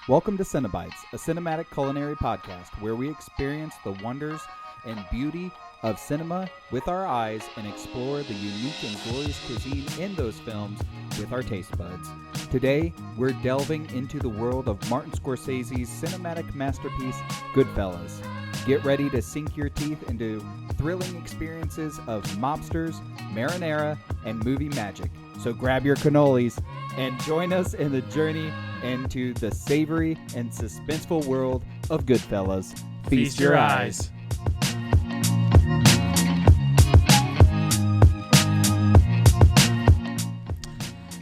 Welcome to CineBites, a cinematic culinary podcast where we experience the wonders and beauty of cinema with our eyes and explore the unique and glorious cuisine in those films with our taste buds. Today, we're delving into the world of Martin Scorsese's cinematic masterpiece, Goodfellas. Get ready to sink your teeth into thrilling experiences of mobsters, marinara, and movie magic. So grab your cannolis and join us in the journey into the savory and suspenseful world of Goodfellas. Feast your eyes.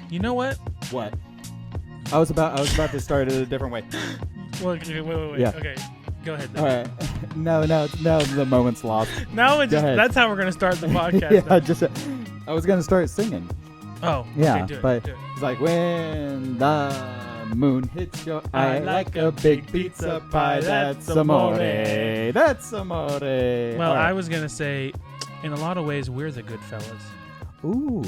You know what? What? I was about to start it a different way. Well, wait. Yeah. Okay, go ahead. All right. No, the moment's lost. Now that's how we're gonna start the podcast. Yeah, I was gonna start singing. Oh, yeah, okay, do but it. It's like when the moon hits your eye like a big pizza pie. That's amore. That's amore. Well, right. I was gonna say, in a lot of ways, we're the Goodfellas. Ooh.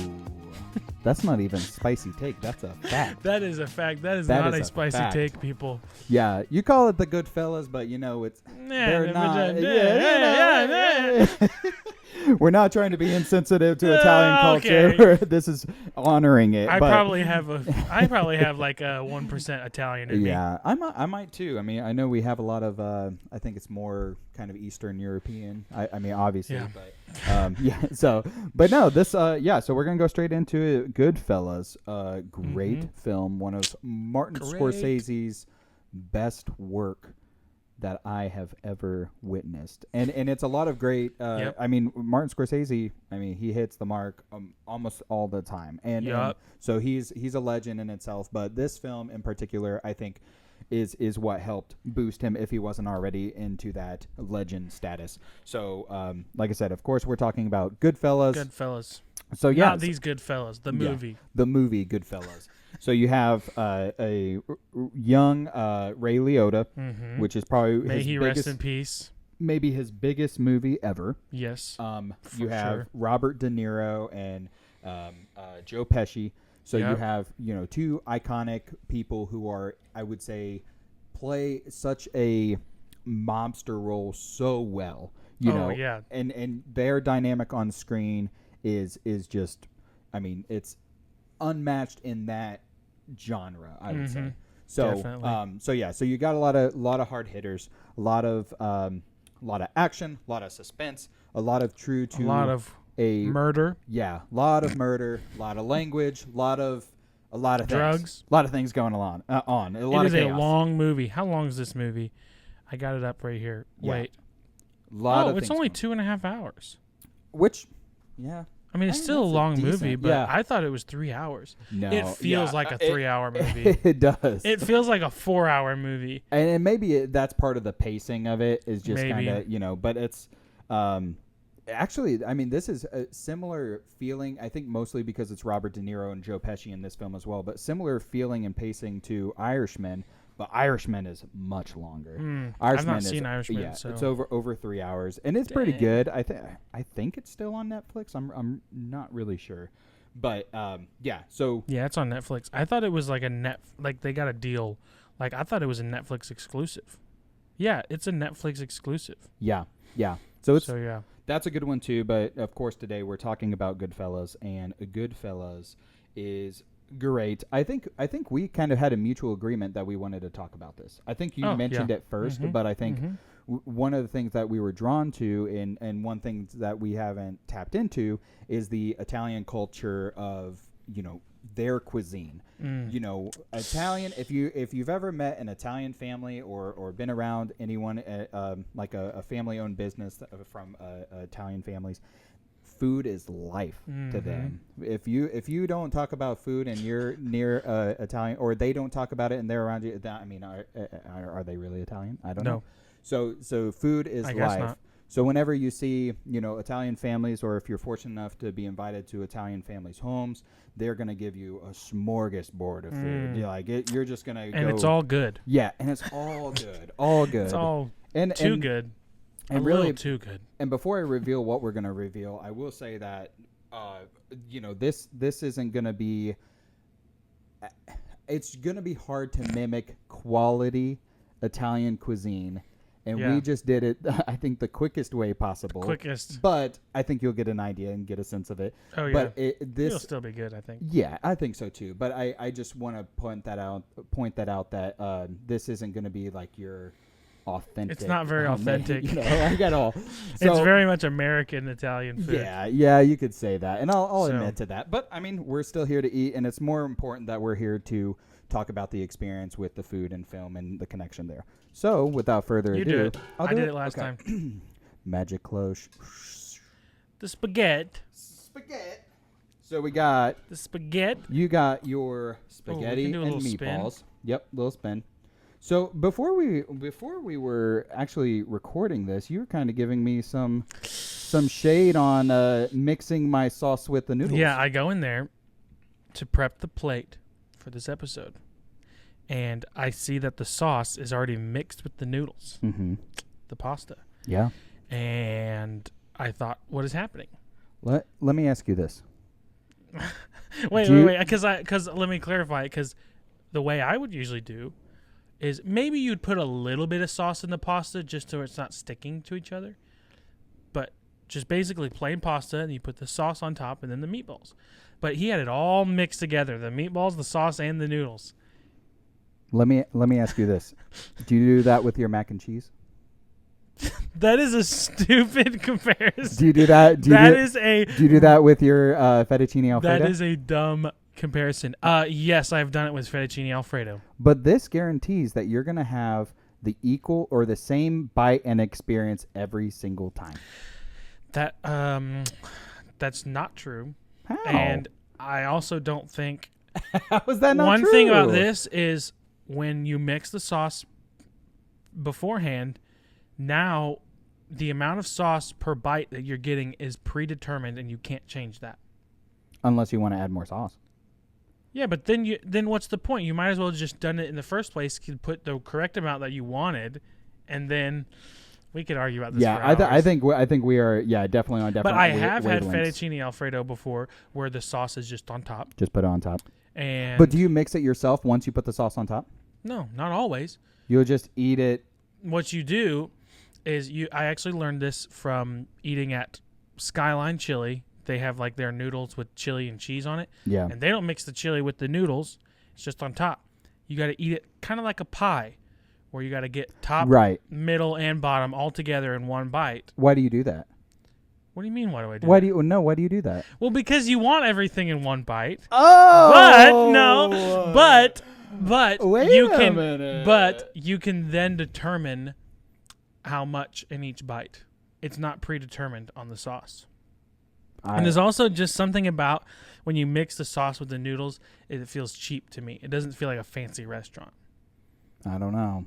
That's not even a spicy take. That's a fact. That is a fact. That is not a spicy fact. take, people. Yeah, you call it the Goodfellas, but you know it's they're not. Yeah. We're not trying to be insensitive to Italian culture. Okay. This is honoring it. I probably have like a 1% Italian in me. Yeah, I might too. I mean, I know we have a lot of. I think it's more kind of Eastern European. I mean, obviously, yeah. But yeah. So, but no, this. Yeah. So we're gonna go straight into it. Goodfellas. Great film. One of Martin Scorsese's best work that I have ever witnessed, and it's a lot of great. I mean, Martin Scorsese. I mean, he hits the mark almost all the time, and so he's a legend in itself. But this film in particular, I think, is what helped boost him if he wasn't already into that legend status. So, like I said, of course, we're talking about Goodfellas. Goodfellas. So yeah, not these Goodfellas. The movie. Yeah, the movie Goodfellas. So you have a young Ray Liotta, which is probably May he rest in peace. Maybe his biggest movie ever. Yes. You have Robert De Niro and Joe Pesci. So you have two iconic people who are, I would say, play such a mobster role so well. You know, and their dynamic on screen is just, I mean, it's unmatched in that genre, I would say. So definitely. So you got a lot of hard hitters, a lot of action, a lot of suspense, a lot of true to a lot of murder. Yeah, a lot of murder, a lot of language, a lot of drugs, things, a lot of things going on. A lot it is of chaos. a long movie. How long is this movie? I got it up right here. Yeah. Wait. It's only 2.5 hours. Which, yeah. I mean, it's still a long movie, but I thought it was 3 hours. No, it feels like a 3-hour movie. It does. It feels like a 4-hour movie. And maybe that's part of the pacing of it is just kind of, but it's actually, I mean, this is a similar feeling, I think mostly because it's Robert De Niro and Joe Pesci in this film as well, but similar feeling and pacing to Irishman, but Irishman is much longer. I've not seen Irishman. Yeah, so. it's over 3 hours, and it's pretty good. I think it's still on Netflix. I'm not really sure, but So yeah, it's on Netflix. I thought it was like they got a deal. Like I thought it was a Netflix exclusive. Yeah, it's a Netflix exclusive. Yeah. So yeah. That's a good one too, but of course today we're talking about Goodfellas, and Goodfellas is great. I think we kind of had a mutual agreement that we wanted to talk about this. I think you mentioned it first, but I think one of the things that we were drawn to, and one thing that we haven't tapped into, is the Italian culture of their cuisine. Italian. If you've ever met an Italian family or been around anyone like a family-owned business from Italian families, food is life to them. If you don't talk about food and you're near Italian, or they don't talk about it and they're around you, I mean, are they really Italian? I don't know. So food is life. Guess not. So whenever you see, Italian families, or if you're fortunate enough to be invited to Italian families' homes, they're going to give you a smorgasbord of food. You're just going to go. And it's all good. Yeah, and it's all good. All good. It's all too good. And really really too good. And before I reveal what we're going to reveal, I will say that, this isn't going to be it's going to be hard to mimic quality Italian cuisine. And we just did it, I think, the quickest way possible. Quickest. But I think you'll get an idea and get a sense of it. Oh, yeah. But it'll still be good, I think. Yeah, I think so, too. But I just want to point that out that this isn't going to be like your authentic. It's not very authentic. I got all. So, it's very much American Italian food. Yeah, you could say that. And I'll admit to that. But, I mean, we're still here to eat, and it's more important that we're here to talk about the experience with the food and film and the connection there. So, without further ado, do it. I did it last time. Magic cloche. The spaghetti. So we got the spaghetti. You got your spaghetti and meatballs. Spin. Yep, little spin. So before we were actually recording this, you were kind of giving me some shade on mixing my sauce with the noodles. Yeah, I go in there to prep the plate for this episode. And I see that the sauce is already mixed with the noodles, the pasta. Yeah. And I thought, what is happening? Let me ask you this. wait. Because let me clarify. Because the way I would usually do is maybe you'd put a little bit of sauce in the pasta just so it's not sticking to each other. But just basically plain pasta, and you put the sauce on top and then the meatballs. But he had it all mixed together, the meatballs, the sauce, and the noodles. Let me ask you this. Do you do that with your mac and cheese? That is a stupid comparison. Do you do that? Do you do that with your fettuccine Alfredo? That is a dumb comparison. Yes, I've done it with fettuccine Alfredo. But this guarantees that you're going to have the equal or the same bite and experience every single time. That's not true. How? And I also don't think... How is that not true? One thing about this is when you mix the sauce beforehand, now the amount of sauce per bite that you're getting is predetermined, and you can't change that. Unless you want to add more sauce. Yeah, but then what's the point? You might as well have just done it in the first place, could put the correct amount that you wanted, and then we could argue about this for hours. I think we are definitely on different. But I have had fettuccine Alfredo before where the sauce is just on top. Just put it on top. But do you mix it yourself once you put the sauce on top? No, not always. You'll just eat it. What you do is I actually learned this from eating at Skyline Chili. They have like their noodles with chili and cheese on it. Yeah. And they don't mix the chili with the noodles. It's just on top. You got to eat it kind of like a pie where you got to get top, middle, and bottom all together in one bite. Why do you do that? What do you mean, why do I do that? Why do you do that? Well, because you want everything in one bite. Oh! But Wait you a can minute. But you can then determine how much in each bite. It's not predetermined on the sauce. And there's also just something about when you mix the sauce with the noodles, it feels cheap to me. It doesn't feel like a fancy restaurant. I don't know.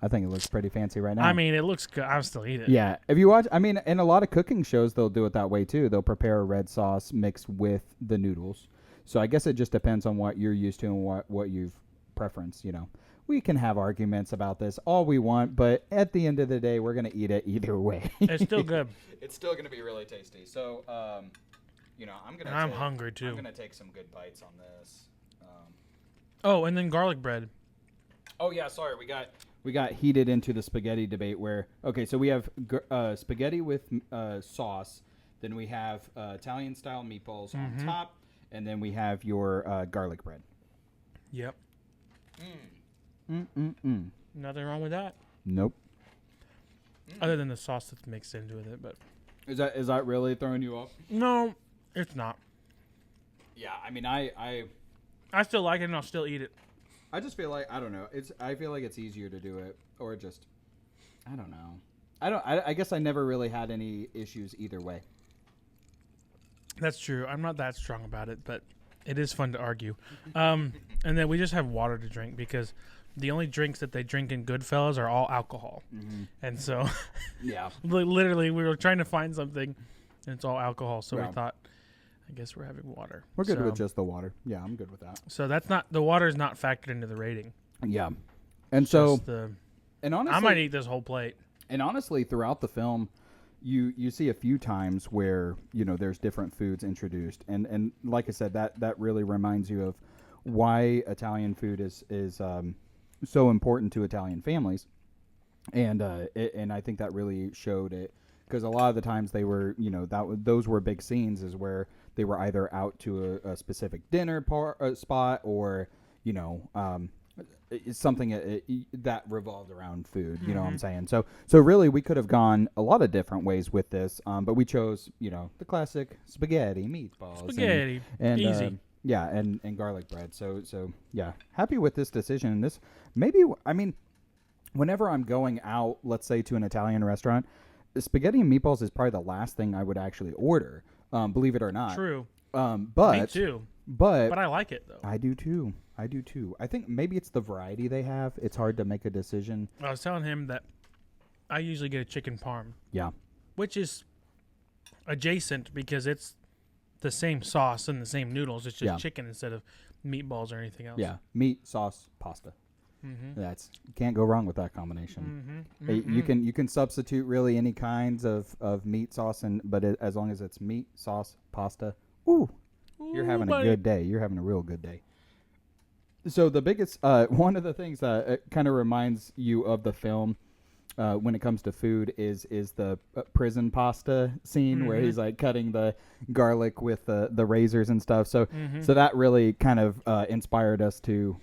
I think it looks pretty fancy right now. I mean, it looks good. I'll still eat it. Yeah. If you watch, I mean, in a lot of cooking shows, they'll do it that way too. They'll prepare a red sauce mixed with the noodles. So I guess it just depends on what you're used to and what you've preference, We can have arguments about this all we want, but at the end of the day, we're going to eat it either way. It's still good. It's still going to be really tasty. So, I'm hungry too. I'm going to take some good bites on this. And then garlic bread. Oh yeah, sorry. We got heated into the spaghetti debate where, so we have spaghetti with sauce. Then we have Italian style meatballs on top. And then we have your garlic bread. Yep. Nothing wrong with that. Nope. Other than the sauce that's mixed into it, but is that really throwing you off? No, it's not. Yeah, I mean, I still like it and I'll still eat it. I just feel like I don't know. I feel like it's easier to do it, or just I don't know. I guess I never really had any issues either way. That's true. I'm not that strong about it, but it is fun to argue. And then we just have water to drink because the only drinks that they drink in Goodfellas are all alcohol. And so, yeah, literally, we were trying to find something, and it's all alcohol. So we thought, I guess we're having water. We're good with just the water. Yeah, I'm good with that. So the water is not factored into the rating. Yeah, and so, and honestly, I might eat this whole plate. And honestly, throughout the film, you see a few times where there's different foods introduced, and like I said, that really reminds you of why Italian food is so important to Italian families, and and I think that really showed it, because a lot of the times they were, those were big scenes, is where they were either out to a specific dinner spot, or something that revolved around food. You know what I'm saying? So really, we could have gone a lot of different ways with this, but we chose the classic spaghetti, meatballs, and easy. yeah, and garlic bread. So yeah, happy with this decision. This maybe, I mean, whenever I'm going out, let's say to an Italian restaurant, spaghetti and meatballs is probably the last thing I would actually order. Believe it or not. True. But me too. But I like it though. I do too. I think maybe it's the variety they have. It's hard to make a decision. I was telling him that I usually get a chicken parm. Yeah. Which is adjacent because it's the same sauce and the same noodles. It's just chicken instead of meatballs or anything else. Yeah. Meat, sauce, pasta. That's, you can't go wrong with that combination. You can substitute really any kinds of meat sauce, but as long as it's meat, sauce, pasta, you're having a good day. You're having a real good day. So the biggest one of the things that kind of reminds you of the film when it comes to food is the prison pasta scene where he's like cutting the garlic with the razors and stuff. So that really kind of inspired us to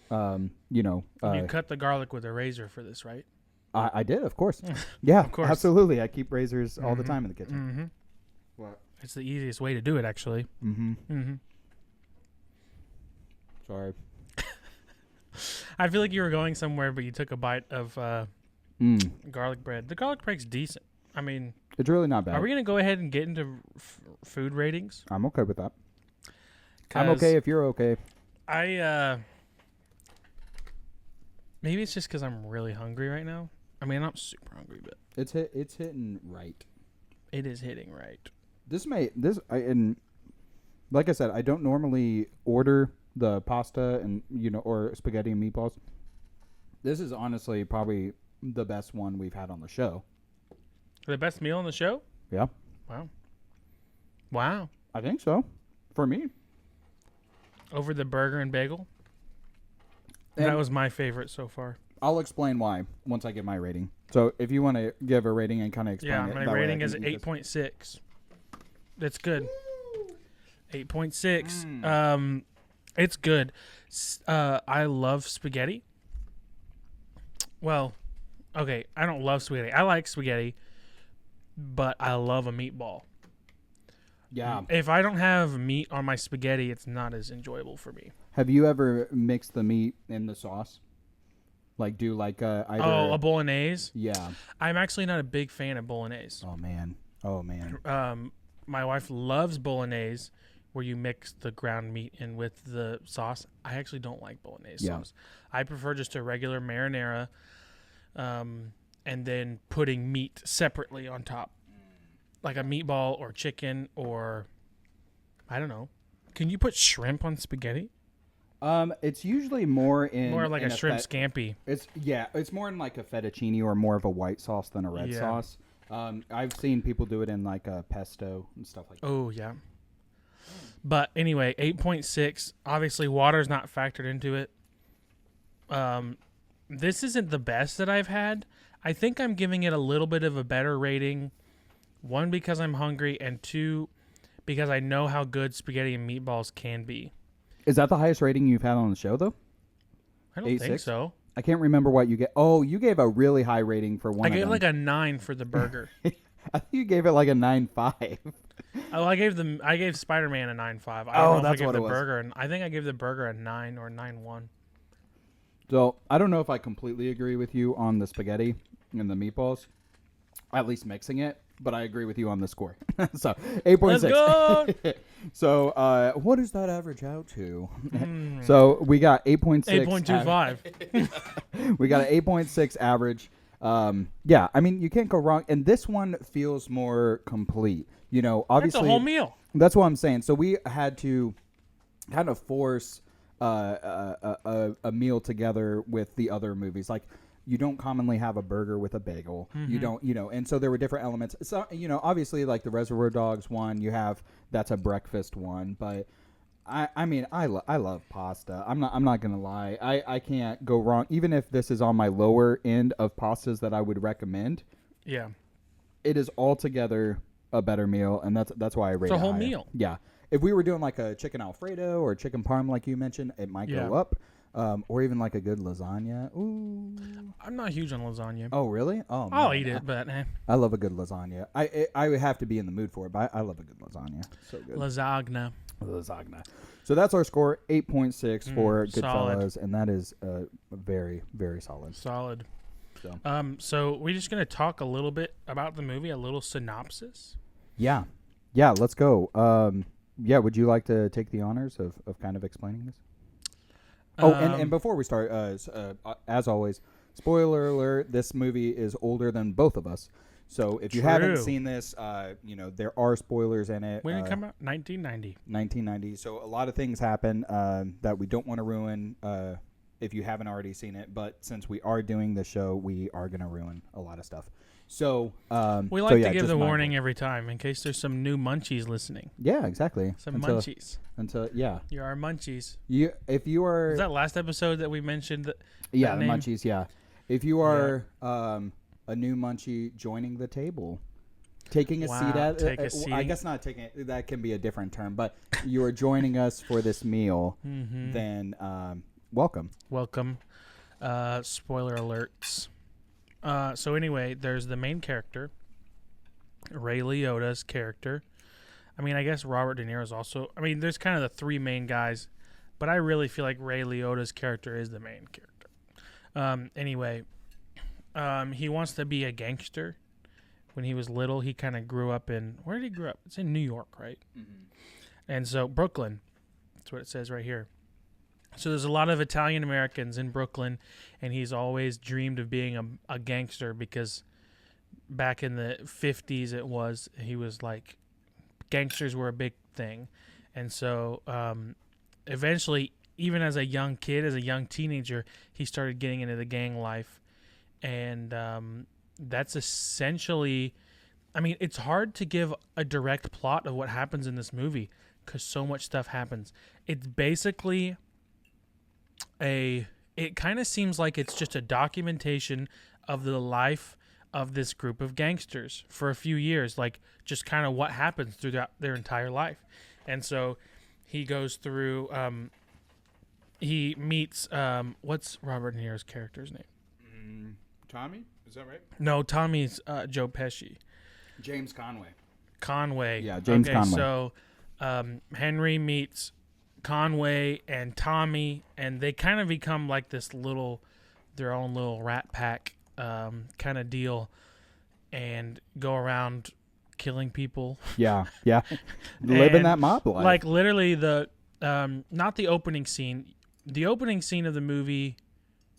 you cut the garlic with a razor for this, right? I did, of course. Yeah, of course. Absolutely. I keep razors all the time in the kitchen. What? It's the easiest way to do it, actually. Sorry. I feel like you were going somewhere, but you took a bite of garlic bread. The garlic bread's decent. I mean, it's really not bad. Are we going to go ahead and get into food ratings? I'm okay with that. I'm okay if you're okay. Maybe it's just because I'm really hungry right now. I mean, I'm not super hungry, but it's hitting right. It is hitting right. And like I said, I don't normally order the pasta and or spaghetti and meatballs. This is honestly probably the best one we've had on the show. The best meal on the show? Yeah. Wow. I think so. For me. Over the burger and bagel? And that was my favorite so far. I'll explain why once I give my rating. So if you want to give a rating and kind of explain it. Yeah, my rating is 8.6. That's good. 8.6. It's good. I love spaghetti. Well, okay, I don't love spaghetti. I like spaghetti, but I love a meatball. Yeah. If I don't have meat on my spaghetti, it's not as enjoyable for me. Have you ever mixed the meat in the sauce? Like do either a bolognese? Yeah. I'm actually not a big fan of bolognese. Oh man. My wife loves bolognese, where you mix the ground meat in with the sauce. I actually don't like bolognese sauce. I prefer just a regular marinara, and then putting meat separately on top, like a meatball or chicken or I don't know. Can you put shrimp on spaghetti? It's usually more like a shrimp scampi. It's more in like a fettuccine or more of a white sauce than a red sauce. I've seen people do it in like a pesto and stuff like that. Oh yeah. But anyway, 8.6. Obviously, water's not factored into it. This isn't the best that I've had. I think I'm giving it a little bit of a better rating. 1, because I'm hungry, and 2, because I know how good spaghetti and meatballs can be. Is that the highest rating you've had on the show, though? I don't think so. I can't remember what you get. Oh, you gave a really high rating for one of them. I gave like a 9 for the burger. I think you gave it like a 9.5. Oh, I gave Spider-Man a 9.5. I don't know if I gave the burger, I think I gave the burger a 9 or 9.1. So I don't know if I completely agree with you on the spaghetti and the meatballs, at least mixing it, but I agree with you on the score. So 8.6. Let's go. So what does that average out to? So we got 8.6. 8.25. We got an 8.6 average. Yeah, I mean, you can't go wrong. And this one feels more complete. Obviously. That's a whole meal. That's what I'm saying. So we had to kind of force a meal together with the other movies. Like, you don't commonly have a burger with a bagel. You don't, and so there were different elements. So, obviously, like the Reservoir Dogs one, that's a breakfast one. But I love pasta. I'm not gonna lie. I can't go wrong. Even if this is on my lower end of pastas that I would recommend, Yeah. it is altogether a better meal, and that's why I rate It's a it whole higher. meal. Yeah. If we were doing like a chicken Alfredo or chicken parm, like you mentioned, it might go up. Or even like a good lasagna. Ooh. I'm not huge on lasagna. Oh, really? Oh, I'll man. eat it, but I love a good lasagna. I would have to be in the mood for it, but I love a good lasagna. So good. Lasagna. So that's our score, 8.6 for solid. Goodfellas, and that is very, very solid. Solid. So. So we're just going to talk a little bit about the movie, a little synopsis. Yeah, let's go. Would you like to take the honors of kind of explaining this? Oh, and before we start, as always, spoiler alert, this movie is older than both of us. So if you haven't seen this, there are spoilers in it. When did it come out? 1990. 1990. So a lot of things happen that we don't want to ruin if you haven't already seen it. But since we are doing the show, we are going to ruin a lot of stuff. So we like to give the warning every time in case there's some new munchies listening. Yeah, exactly. Munchies. You're our munchies. If you are. Was that last episode that we mentioned? The munchies. Yeah. If you are a new munchie joining the table, taking a seat at. I guess not taking it. That can be a different term, but you are joining us for this meal. Then welcome. Welcome. Spoiler alerts. So anyway, there's the main character, Ray Liotta's character. I mean, I guess Robert De Niro's also. I mean, there's kind of the three main guys, but I really feel like Ray Liotta's character is the main character. Anyway, he wants to be a gangster. When he was little, he kind of grew up in. Where did he grow up? It's in New York, right? Mm-hmm. And so Brooklyn. That's what it says right here. So there's a lot of Italian Americans in Brooklyn, and he's always dreamed of being a gangster because back in the 50s he was like, gangsters were a big thing. And so eventually, even as a young kid, as a young teenager, he started getting into the gang life. And that's essentially, I mean, it's hard to give a direct plot of what happens in this movie because so much stuff happens. It's basically it kind of seems like it's just a documentation of the life of this group of gangsters for a few years, like just kind of what happens throughout their entire life. And so he goes through, he meets, what's Robert De Niro's character's name? Tommy? Is that right? No, Tommy's Joe Pesci. James Conway. Conway. Yeah, James Conway. So Henry meets Conway and Tommy, and they kind of become like their own little rat pack kind of deal, and go around killing people. Yeah. Living that mob life. Like literally not the opening scene. The opening scene of the movie,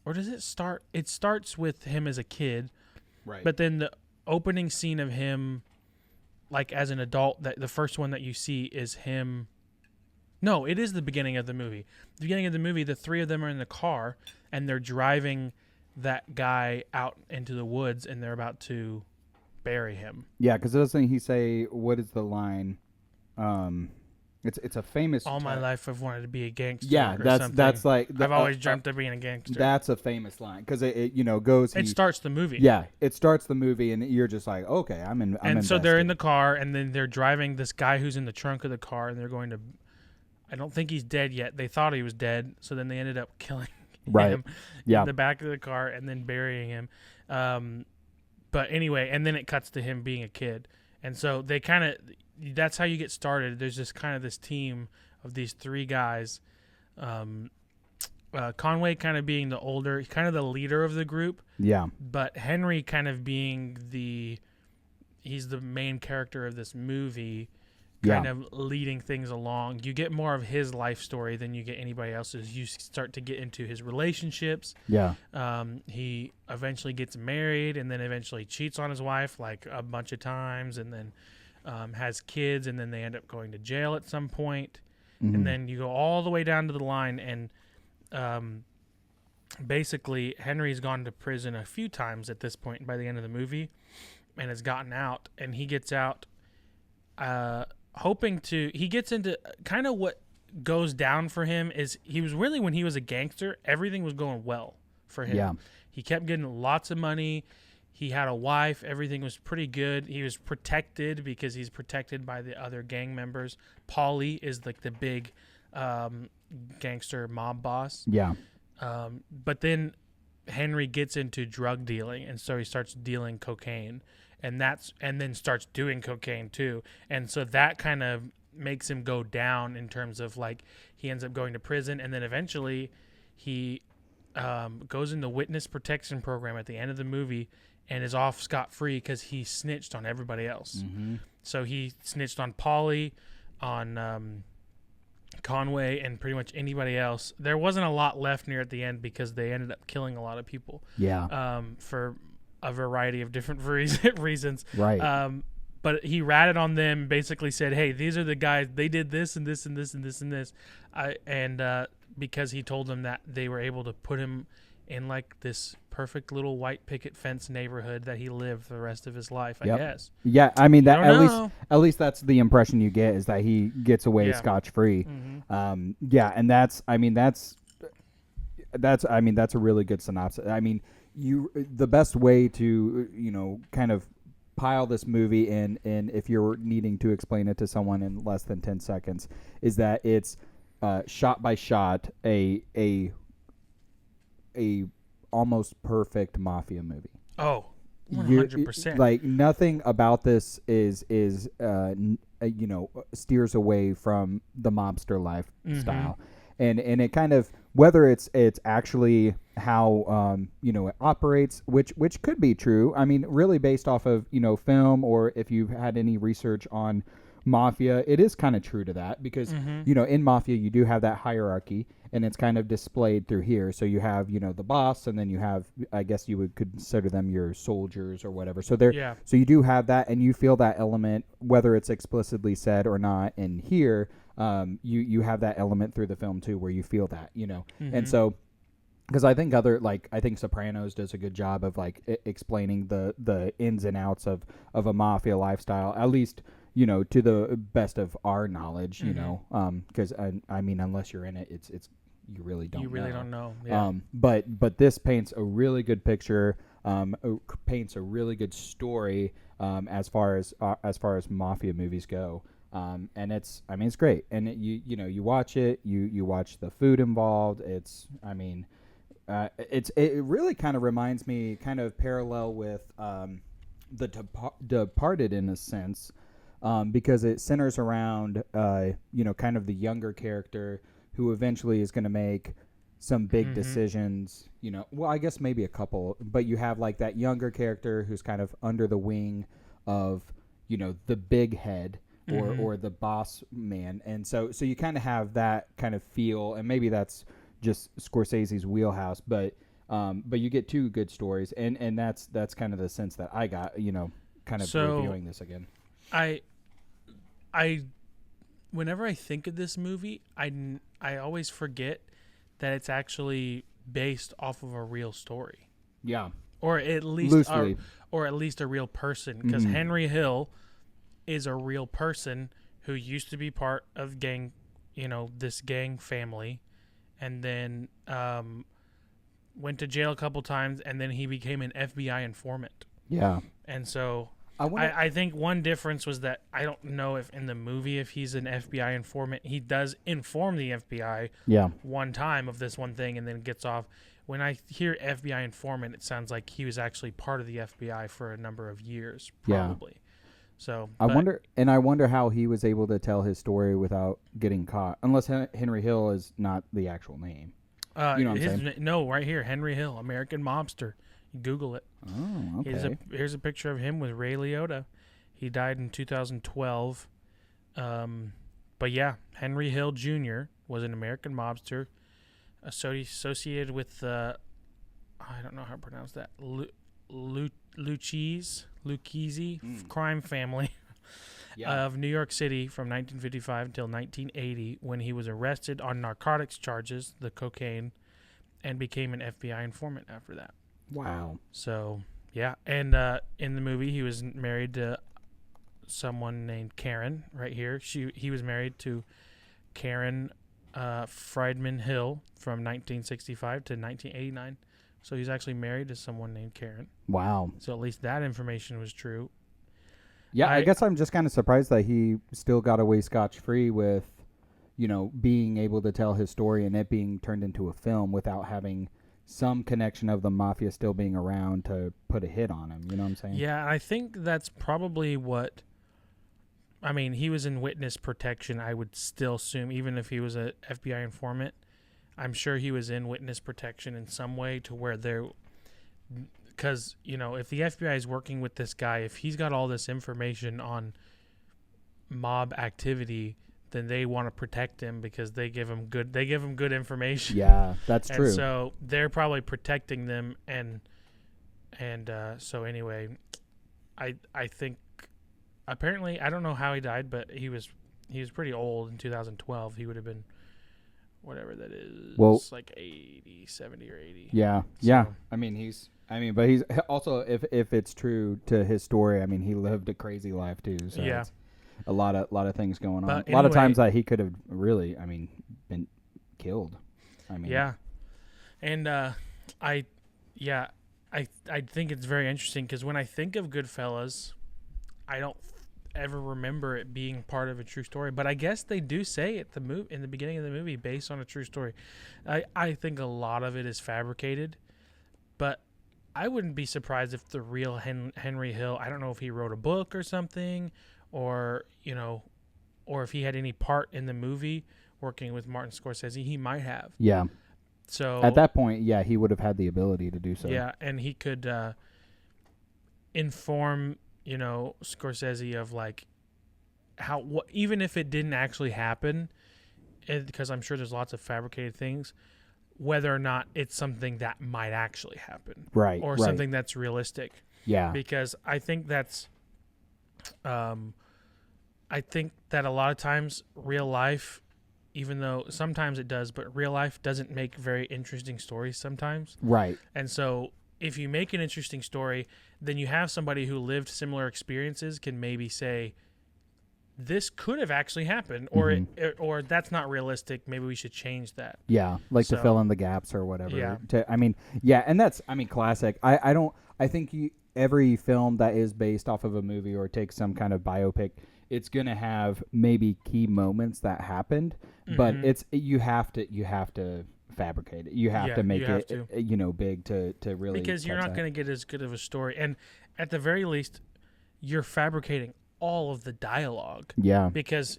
or does it start? It starts with him as a kid, right? But then the opening scene of him, like as an adult, that the first one that you see is him. No, it is the beginning of the movie. The beginning of the movie, the three of them are in the car, and they're driving that guy out into the woods, and they're about to bury him. Yeah, because doesn't he say, what is the line? It's a famous... All my life I've wanted to be a gangster. Yeah, that's like... I've always dreamt of being a gangster. That's a famous line, because it goes... It starts the movie. Yeah, it starts the movie, and you're just like, okay, I'm in. And so they're in the car, and then they're driving this guy who's in the trunk of the car, and they're going to... I don't think he's dead yet. They thought he was dead, so then they ended up killing him in the back of the car and then burying him. But anyway, and then it cuts to him being a kid. And so they kind of, that's how you get started. There's just kind of this team of these three guys. Conway kind of being the older, kind of the leader of the group. Yeah. But Henry kind of being he's the main character of this movie. Kind of leading things along. You get more of his life story than you get anybody else's. You start to get into his relationships. Yeah. He eventually gets married and then eventually cheats on his wife like a bunch of times, and then has kids, and then they end up going to jail at some point. Mm-hmm. And then you go all the way down to the line, and basically Henry's gone to prison a few times at this point by the end of the movie and has gotten out, and he gets out he gets into kind of what goes down for him is he was really, when he was a gangster, everything was going well for him. Yeah. He kept getting lots of money. He had a wife. Everything was pretty good. He was protected because he's protected by the other gang members. Paulie is like the big gangster mob boss. Yeah. But then Henry gets into drug dealing, and so he starts dealing cocaine, and then starts doing cocaine too. And so that kind of makes him go down in terms of like he ends up going to prison, and then eventually he goes in the witness protection program at the end of the movie and is off scot-free because he snitched on everybody else. Mm-hmm. So he snitched on Paulie, on Conway, and pretty much anybody else. There wasn't a lot left near at the end because they ended up killing a lot of people. Yeah. For a variety of different reasons. Right. But he ratted on them, basically said, hey, these are the guys, they did this and this and this and this and this. Because he told them that they were able to put him in like this perfect little white picket fence neighborhood that he lived for the rest of his life, I guess. Yeah, I mean, that at least that's the impression you get, is that he gets away scotch-free. Mm-hmm. Yeah, and that's a really good synopsis. I mean, the best way to, kind of pile this movie in if you're needing to explain it to someone in less than 10 seconds, is that it's shot by shot a almost perfect mafia movie. Oh, 100%. Like nothing about this is steers away from the mobster lifestyle. And it kind of, whether it's actually how it operates, which could be true. I mean, really based off of film, or if you've had any research on mafia, it is kind of true to that, because in mafia you do have that hierarchy, and it's kind of displayed through here. So you have the boss, and then you have, I guess you would consider them your soldiers or whatever. So so you do have that, and you feel that element whether it's explicitly said or not. In here, you have that element through the film too, where you feel that, and so. Because I think I think Sopranos does a good job of explaining the ins and outs of a mafia lifestyle, at least to the best of our knowledge, because I mean, unless you're in it, it's you really don't know. Yeah. But this paints a really good picture, paints a really good story, as far as mafia movies go. And it's great, and you watch it, you watch the food involved. It really kind of reminds me, kind of parallel with the Departed in a sense, because it centers around kind of the younger character who eventually is going to make some big decisions. Well, I guess maybe a couple, but you have like that younger character who's kind of under the wing of the big head or the boss man, and so you kind of have that kind of feel, and maybe that's just Scorsese's wheelhouse, but you get two good stories, and that's kind of the sense that I got, kind of reviewing this again. I whenever I think of this movie, I always forget that it's actually based off of a real story. Yeah. Or at least loosely. Or at least a real person, because Henry Hill is a real person who used to be part of this gang family, and then went to jail a couple times, and then he became an FBI informant. Yeah. And so I think one difference was that I don't know if in the movie, if he's an FBI informant, he does inform the FBI one time of this one thing and then gets off. When I hear FBI informant, it sounds like he was actually part of the FBI for a number of years, probably. Yeah. So I wonder how he was able to tell his story without getting caught, unless Henry Hill is not the actual name. You know what I'm saying? No, right here, Henry Hill, American Mobster. You Google it. Oh, okay. Here's a picture of him with Ray Liotta. He died in 2012. But yeah, Henry Hill Jr. was an American mobster associated with I don't know how to pronounce that. Lucchese crime family of New York City from 1955 until 1980, when he was arrested on narcotics charges, the cocaine, and became an FBI informant after that. Wow. So, yeah. And in the movie, he was married to someone named Karen right here. He was married to Karen Friedman Hill from 1965 to 1989. So he's actually married to someone named Karen. Wow. So at least that information was true. Yeah, I guess I'm just kind of surprised that he still got away scotch-free with, being able to tell his story and it being turned into a film without having some connection of the mafia still being around to put a hit on him. You know what I'm saying? Yeah, I think that's probably what... I mean, he was in witness protection, I would still assume, even if he was a FBI informant. I'm sure he was in witness protection in some way to where they're... Because, if the FBI is working with this guy, if he's got all this information on mob activity, then they want to protect him because they give him good information. Yeah, that's true. And so they're probably protecting them, and so anyway, I think apparently, I don't know how he died, but he was pretty old in 2012. He would have been whatever that is, like 80, 70 or 80. Yeah, so, yeah. But he's also, if it's true to his story, he lived a crazy life too. So yeah, a lot of things going on. But a lot of times that he could have really, been killed. Yeah, and I think it's very interesting because when I think of Goodfellas, I don't ever remember it being part of a true story, but I guess they do say at in the beginning of the movie based on a true story. I think a lot of it is fabricated, but I wouldn't be surprised if the real Henry Hill, I don't know if he wrote a book or something, or or if he had any part in the movie working with Martin Scorsese. He might have. Yeah. So at that point, yeah, he would have had the ability to do so. Yeah, and he could inform Scorsese of like even if it didn't actually happen, because I'm sure there's lots of fabricated things, whether or not it's something that might actually happen, right, or something that's realistic. Yeah, because I think that's, I think that a lot of times real life, even though sometimes it does, but real life doesn't make very interesting stories sometimes. Right, and so if you make an interesting story, then you have somebody who lived similar experiences can maybe say, this could have actually happened, or or that's not realistic. Maybe we should change that. Yeah, to fill in the gaps or whatever. Yeah. And that's classic. I think every film that is based off of a movie or takes some kind of biopic, it's gonna have maybe key moments that happened, but you have to fabricate it. You have to make it big to really, because you're not going to get as good of a story, and at the very least you're fabricating all of the dialogue. Yeah, because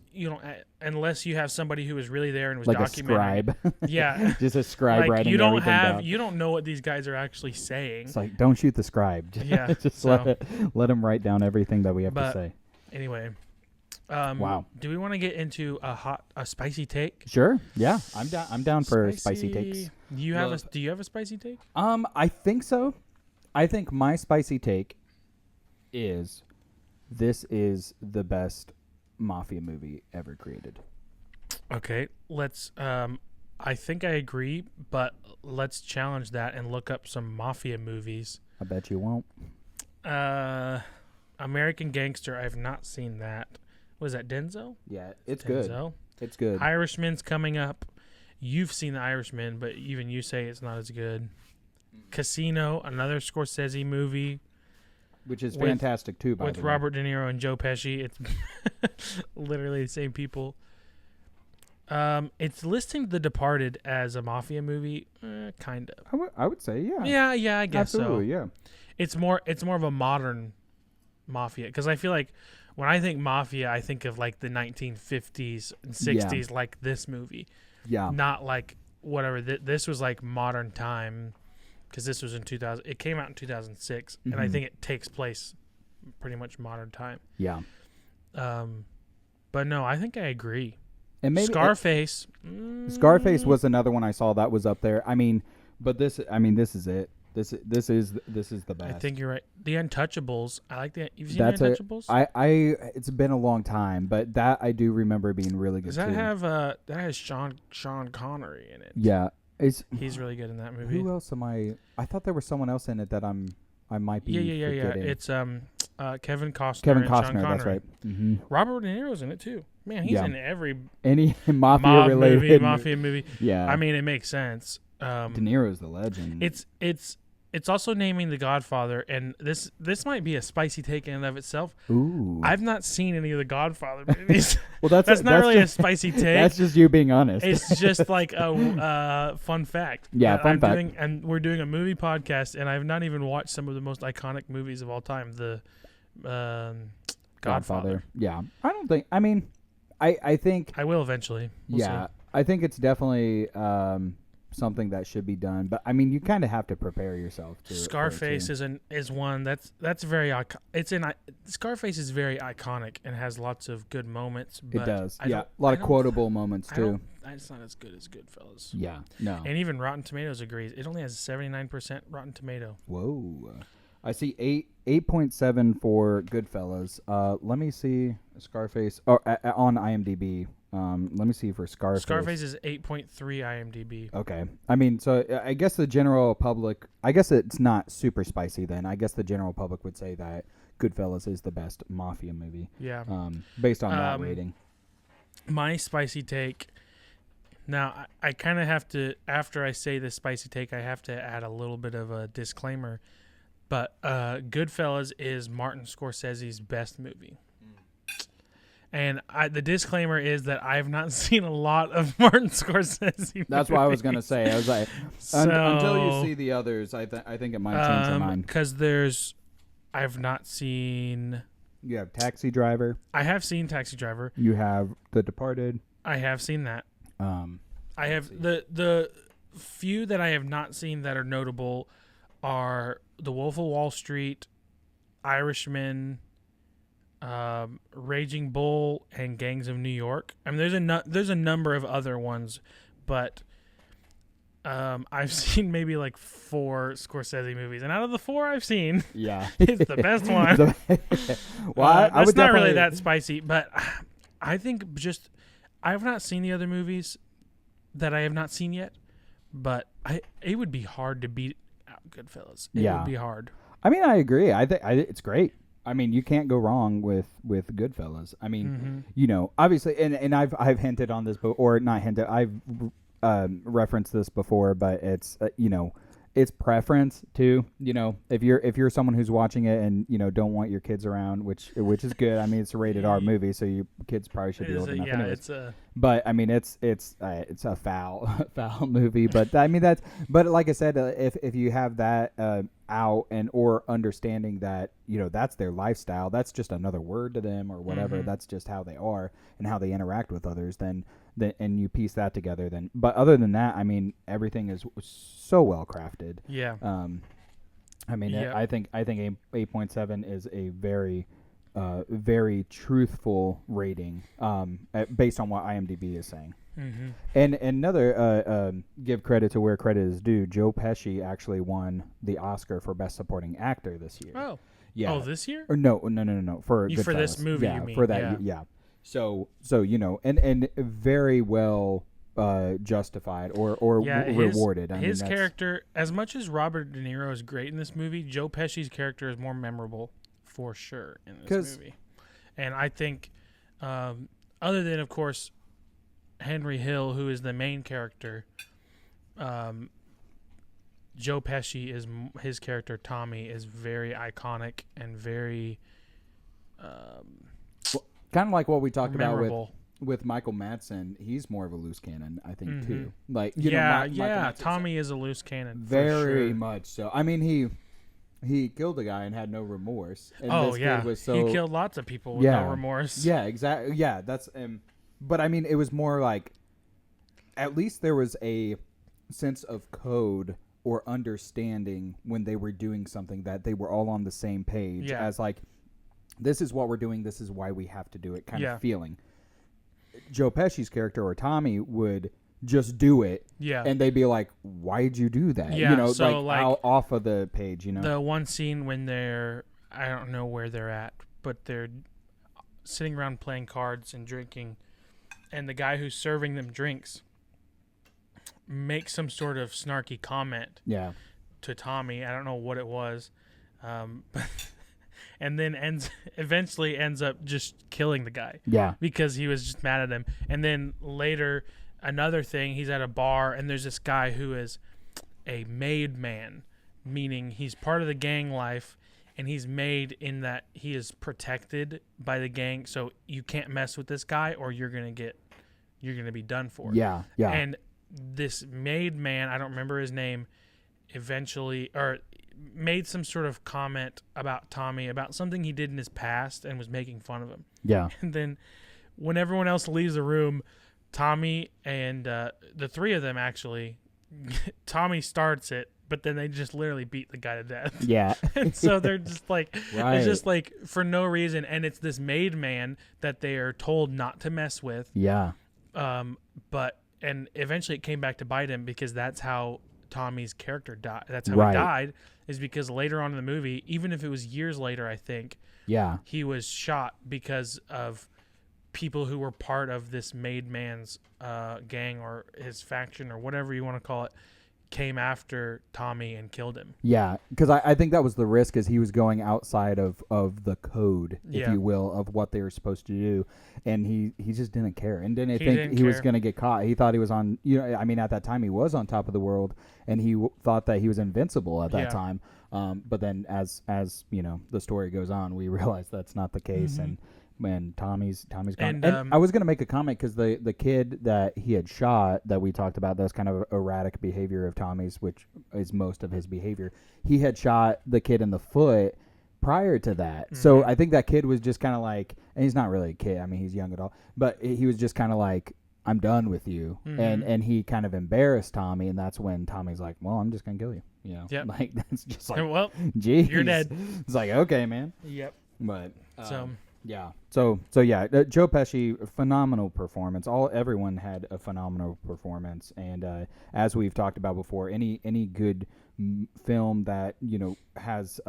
unless you have somebody who was really there and was like documenting. A scribe. Yeah, just a scribe writing everything down. You don't know what these guys are actually saying. It's like, don't shoot the scribe. Yeah, just let him write down everything that we have to say. Anyway. Wow. Do we want to get into a spicy take? Sure. Yeah, I'm down for spicy takes. Do you have a spicy take? I think so. I think my spicy take is this is the best mafia movie ever created. Okay, let's. I think I agree, but let's challenge that and look up some mafia movies. I bet you won't. American Gangster. I have not seen that. Was that Denzel? Yeah, it's Denzel. good. It's good. Irishman's coming up. You've seen The Irishman, but even you say it's not as good. Casino, another Scorsese movie. Which is fantastic, too, by the way. With Robert De Niro and Joe Pesci. It's literally the same people. It's listing The Departed as a mafia movie. Kind of. I would say, yeah. Yeah, I guess Absolutely, so. Yeah. It's more of a modern mafia, because I feel like when I think mafia, I think of like the 1950s and 60s, like this movie. Yeah. Not like whatever. This was like modern time, because this was in 2000. It came out in 2006, and I think it takes place pretty much modern time. Yeah. But no, I think I agree. And maybe Scarface. Scarface was another one I saw that was up there. But this is it. This is the best. I think you're right. The Untouchables. I like that. You've seen The Untouchables? It's been a long time, but that I do remember being really good. Does that has Sean Connery in it? Yeah, he's really good in that movie. Who else am I? I thought there was someone else in it that I might be. Yeah. forgetting. It's Kevin Costner. Kevin and Costner. Sean Connery. That's right. Mm-hmm. Robert De Niro's in it too. Man, he's in every any mafia related mafia movie. Yeah, I mean, it makes sense. De Niro's the legend. It's also naming The Godfather, and this might be a spicy take in and of itself. Ooh, I've not seen any of the Godfather movies. Well, that's not really just, a spicy take. That's just you being honest. It's just like a fun fact. Yeah, fun fact. And we're doing a movie podcast, and I've not even watched some of the most iconic movies of all time. The Godfather. Yeah, I don't think. I mean, I think I will eventually. We'll see. I think it's definitely something that should be done. But I mean, you kind of have to prepare yourself. Scarface is one that's very Scarface is very iconic and has lots of good moments. But it does. A lot of quotable moments too. It's not as good as Goodfellas. Yeah, no. And even Rotten Tomatoes agrees. It only has 79% Rotten Tomato. Whoa. I see 8.7 for Goodfellas. Let me see Scarface on IMDb. Let me see for Scarface. Scarface is 8.3 IMDb. Okay. I mean, so I guess the general public, I guess it's not super spicy then. I guess the general public would say that Goodfellas is the best mafia movie. Yeah. Based on that rating. My spicy take. Now, I kind of have to, after I say this spicy take, I have to add a little bit of a disclaimer. But Goodfellas is Martin Scorsese's best movie. And the disclaimer is that I have not seen a lot of Martin Scorsese movies. That's what I was going to say. I was like, until you see the others, I think it might change your mind. Because I've not seen... You have Taxi Driver. I have seen Taxi Driver. You have The Departed. I have seen that. I have the few that I have not seen that are notable are The Wolf of Wall Street, Irishman, Raging Bull, and Gangs of New York. I mean, there's a number of other ones, but I've seen maybe like 4 Scorsese movies, and out of the 4 I've seen, it's the best one. Well, I it's not really that spicy, but I think I have not seen the other movies that I have not seen yet, but it would be hard to beat out Goodfellas. It would be hard. I mean, I agree. I think it's great. I mean, you can't go wrong with Goodfellas. I mean, obviously, and I've hinted on this, or not hinted. I've referenced this before, but it's it's preference too. If you're someone who's watching it and don't want your kids around, which is good. I mean, it's a rated R movie, so your kids probably should be old enough. Yeah, but I mean, it's a foul movie. But I mean but like I said, if you have that out or understanding that that's their lifestyle, that's just another word to them or whatever. Mm-hmm. That's just how they are and how they interact with others. Then and you piece that together. But other than that, I mean, everything is so well crafted. Yeah. I mean, I think 8.7 is a very very truthful rating based on what IMDb is saying. Mm-hmm. And another give credit to where credit is due. Joe Pesci actually won the Oscar for Best Supporting Actor this year. Oh, yeah. Oh, this year? Or no. For this movie, yeah, you mean? For that, yeah. So and very well justified or rewarded. His character, as much as Robert De Niro is great in this movie, Joe Pesci's character is more memorable for sure in this movie. And I think, other than of course Henry Hill, who is the main character, Joe Pesci his character Tommy is very iconic and very kind of like what we talked memorable. About with Michael Madsen. He's more of a loose cannon, I think, too. Like Tommy is a loose cannon, very sure. much so. I mean, he killed a guy and had no remorse. And kid was he killed lots of people with no remorse. Yeah, exactly. Yeah, that's. But I mean, it was more like, at least there was a sense of code or understanding when they were doing something, that they were all on the same page as like, this is what we're doing, this is why we have to do it kind of feeling. Joe Pesci's character or Tommy would just do it, and they'd be like, why'd you do that? So like off of the page, The one scene when I don't know where they're at, but they're sitting around playing cards and drinking, and the guy who's serving them drinks makes some sort of snarky comment to Tommy. I don't know what it was, but and then eventually ends up just killing the guy. Yeah. Because he was just mad at him. And then later, another thing, he's at a bar, and there's this guy who is a made man, meaning he's part of the gang life, and he's made in that he is protected by the gang, so you can't mess with this guy or you're gonna be done for. Yeah, yeah. And this made man, I don't remember his name, eventually or made some sort of comment about Tommy, about something he did in his past, and was making fun of him. Yeah. And then when everyone else leaves the room, Tommy and the three of them actually, Tommy starts it, but then they just literally beat the guy to death. Yeah. And so they're just like, Right. It's just like for no reason. And it's this made man that they are told not to mess with. Yeah. And eventually it came back to bite him, because that's how Tommy's character died. That's how Right. he died, is because later on in the movie, even if it was years later, I think, Yeah. he was shot because of people who were part of this made man's gang or his faction or whatever you want to call it, came after Tommy and killed him. Yeah, because I think that was the risk, is he was going outside of the code, if Yeah. you will, of what they were supposed to do, and he just didn't care, and didn't He think didn't he was care. going to get caught. He thought he was on, I mean, at that time he was on top of the world, and he thought that he was invincible at that Yeah. time. But then as the story goes on, we realize that's not the case, Mhm. and when Tommy's gone. And, And I was going to make a comment, because the kid that he had shot, that we talked about, that was kind of erratic behavior of Tommy's, which is most of his behavior. He had shot the kid in the foot prior to that. Mm-hmm. So I think that kid was just kind of like, and he's not really a kid, I mean, he's young at all, but he was just kind of like, I'm done with you. Mhm. And he kind of embarrassed Tommy, and that's when Tommy's like, well, I'm just going to kill you. Yep. Like, that's just like, And, well, geez. you're dead. It's like, okay, man. Yep. But So yeah. So yeah, Joe Pesci, phenomenal performance. Everyone had a phenomenal performance, and as we've talked about before, any good film that has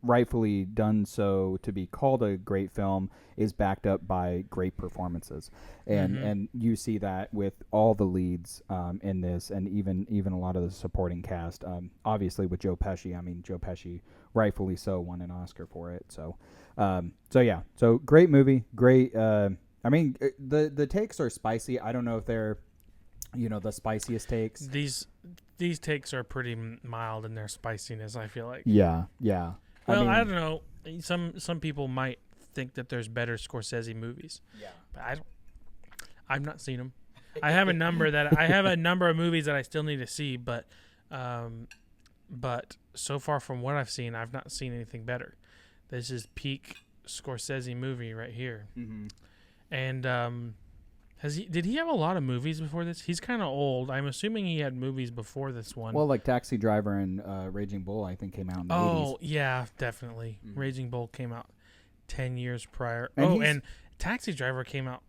rightfully done so to be called a great film is backed up by great performances, and you see that with all the leads in this, and even a lot of the supporting cast. Obviously with Joe Pesci, I mean, Joe Pesci rightfully so won an Oscar for it. So yeah, so great movie, great. I mean, the takes are spicy. I don't know if they're the spiciest takes. these takes are pretty mild in their spiciness, I feel like. Yeah. Well, I don't know. Some people might think that there's better Scorsese movies. Yeah. But I've not seen them. I have a number of movies that I still need to see, but so far from what I've seen, I've not seen anything better. This is peak Scorsese movie right here. Mm-hmm. And did he have a lot of movies before this? He's kind of old. I'm assuming he had movies before this one. Well, like Taxi Driver and Raging Bull, I think came out in the 80s. Oh, yeah, definitely. Mm-hmm. Raging Bull came out 10 years prior. And And Taxi Driver came out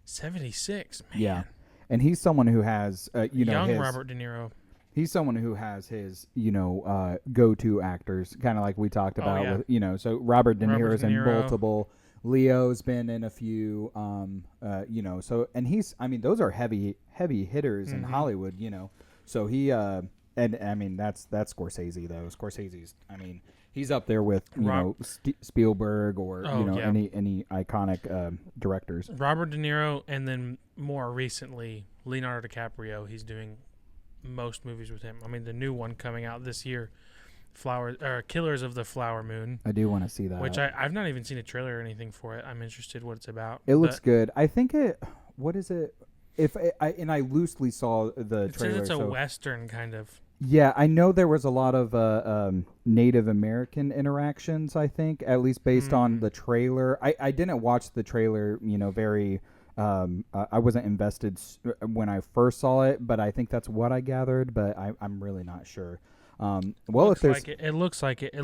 76. Man. Yeah, and he's someone who has Young Robert De Niro. He's someone who has his go-to actors, kind of like we talked about. yeah. With, so Robert De Niro's De in Niro. multiple. Leo's been in a few. So and those are heavy hitters in Hollywood. So he and I mean that's Scorsese though. Scorsese's, I mean, he's up there with Spielberg or any iconic directors. Robert De Niro, and then more recently Leonardo DiCaprio. He's doing most movies with him. I mean, the new one coming out this year, Killers of the Flower Moon. I do want to see that. Which I've not even seen a trailer or anything for it. I'm interested what it's about. It looks good. I think it. What is it? I loosely saw the It trailer. says it's a Western kind of. Yeah, I know there was a lot of Native American interactions, I think, at least based on the trailer. I didn't watch the trailer, very... I wasn't invested when I first saw it, but I think that's what I gathered, but I'm really not sure. It looks like it. It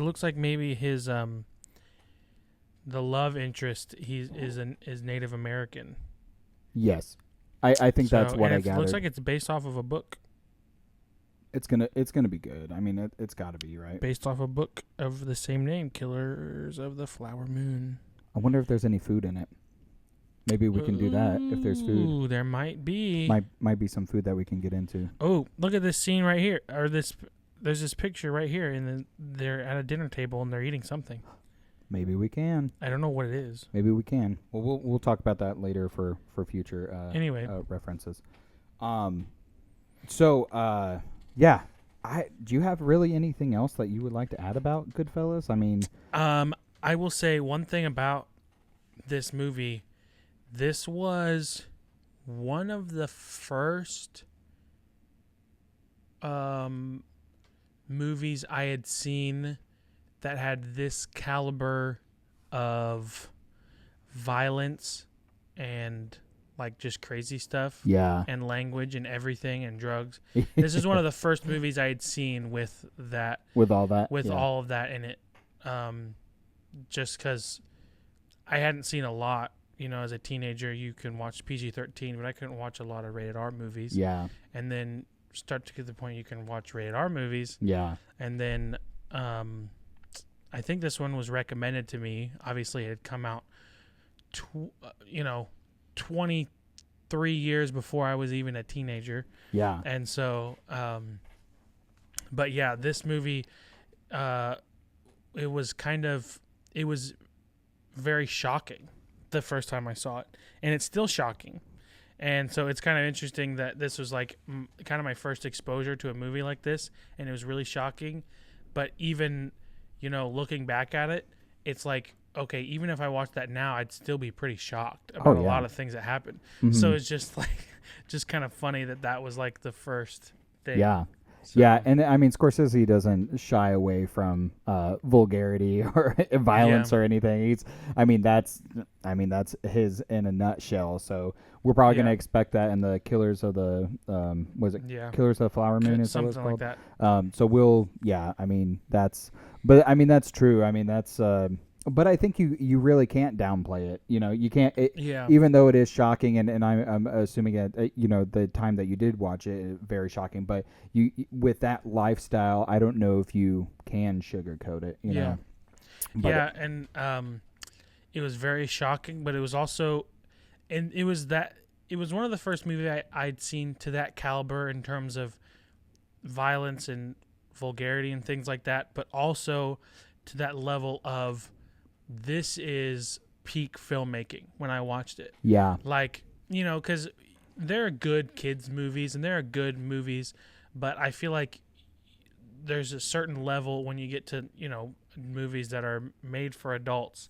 looks like maybe his the love interest is Native American. Yes. I think that's what I gathered. It looks like it's based off of a book. It's gonna be good. I mean, it's got to be, right? Based off a book of the same name, Killers of the Flower Moon. I wonder if there's any food in it. Maybe we can do that if there's food. Ooh, there might be. Might be some food that we can get into. Oh, look at this scene right here, or this there's this picture right here, and they're at a dinner table and they're eating something. Maybe we can. I don't know what it is. Maybe we can. Well, we'll talk about that later for future references. Yeah. Do you have really anything else that you would like to add about Goodfellas? I mean, I will say one thing about this movie. This was one of the first movies I had seen that had this caliber of violence and like just crazy stuff. Yeah. And language and everything and drugs. This is one of the first movies I had seen with that. With all that. With all of that in it. Just because I hadn't seen a lot. You know, as a teenager, you can watch PG-13, but I couldn't watch a lot of rated R movies. Yeah. And then start to get to the point you can watch rated R movies. Yeah. And then I think this one was recommended to me. Obviously, it had come out, 23 years before I was even a teenager. Yeah. And so, but yeah, this movie, it was very shocking the first time I saw it, and it's still shocking. And so it's kind of interesting that this was like kind of my first exposure to a movie like this, and it was really shocking. But even, looking back at it, it's like, okay, even if I watched that now, I'd still be pretty shocked about a lot of things that happened. Mm-hmm. So it's just like, just kind of funny that was like the first thing. Yeah. So. Yeah, and I mean, Scorsese doesn't shy away from vulgarity or violence or anything. That's his in a nutshell. So we're probably going to expect that in the Killers of the Killers of the Flower Moon is something what it's like called. That's true. But I think you really can't downplay it. You can't. Even though it is shocking, and I'm assuming the time that you did watch it, very shocking. But you with that lifestyle, I don't know if you can sugarcoat it. You know. But and it was very shocking, but it was also, and it was one of the first movies I'd seen to that caliber in terms of violence and vulgarity and things like that, but also to that level of. This is peak filmmaking when I watched it. Yeah. Like, because there are good kids movies and there are good movies, but I feel like there's a certain level when you get to, movies that are made for adults